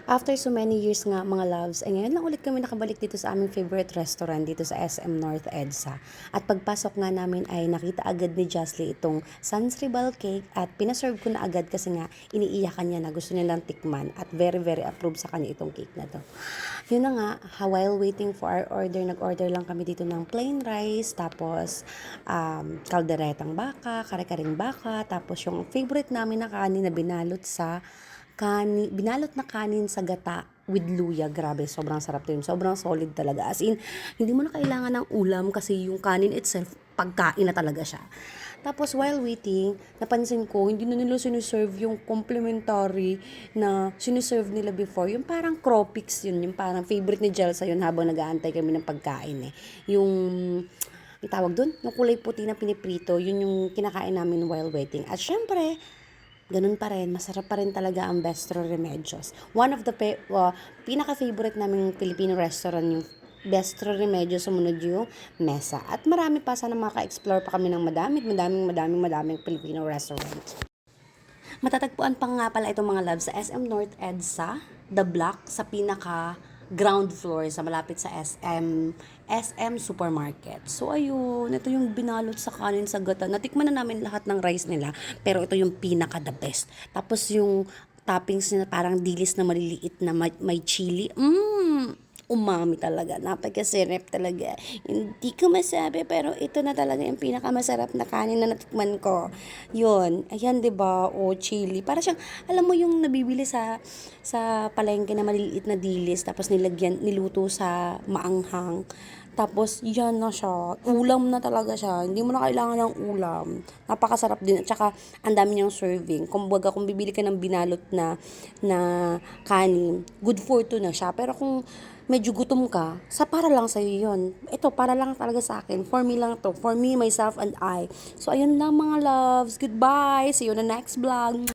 After so many years nga mga loves, ay ngayon lang ulit kami nakabalik dito sa aming favorite restaurant dito sa SM North EDSA. At pagpasok nga namin ay nakita agad ni Jocelyn itong Sans Ribal cake at pinaserve ko na agad kasi nga iniiyakan niya na gusto niya lang tikman at very very approved sa kanya itong cake na to. Yun na nga, while waiting for our order, nag-order lang kami dito ng plain rice, tapos kalderetang baka, kare-karing baka, tapos yung favorite namin na kanin na binalot na kanin sa gata with luya. Grabe, sobrang sarap to yun. Sobrang solid talaga. As in, hindi mo na kailangan ng ulam kasi yung kanin itself, pagkain na talaga siya. Tapos while waiting, napansin ko, hindi na nila sinuserve yung complimentary na sinuserve nila before. Yung parang cropix yun, yung parang favorite ni Jelsa yun habang nag-aantay kami ng pagkain eh. Yung tawag dun, yung kulay puti na piniprito, yun yung kinakain namin while waiting. At syempre, ganun pa rin, masarap pa rin talaga ang Bistro Remedios. One of the pinaka-favorite naming Filipino restaurant yung Bistro Remedios, sumunod yung Mesa. At marami pa, sana maka-explore pa kami ng madaming Filipino restaurant. Matatagpuan pa nga pala itong mga loves sa SM North EDSA, The Block, sa pinaka ground floor sa malapit sa SM Supermarket. So ayun, ito yung binalot sa kanin sa gata. Natikman na namin lahat ng rice nila, pero ito yung pinaka the best. Tapos yung toppings nila parang dilis na maliliit na may chili. Umami talaga. Napakasarap talaga. Hindi ko masabi, pero ito na talaga yung pinakamasarap na kanin na natikman ko. Yun. Ayan, 'di ba? O, chili. Para siyang, alam mo yung nabibili sa palengke na maliliit na dilis, tapos niluto sa maanghang. Tapos, yan na siya. Ulam na talaga siya. Hindi mo na kailangan ng ulam. Napakasarap din. At saka, ang dami niyang serving. Kumbaga, kung bibili ka ng binalot na kanin, good for two na siya. Pero kung medyo gutom ka, para lang sa'yo yun. Ito, para lang talaga sa akin. For me lang to. For me, myself, and I. So, ayun lang mga loves. Goodbye. See you on the next vlog.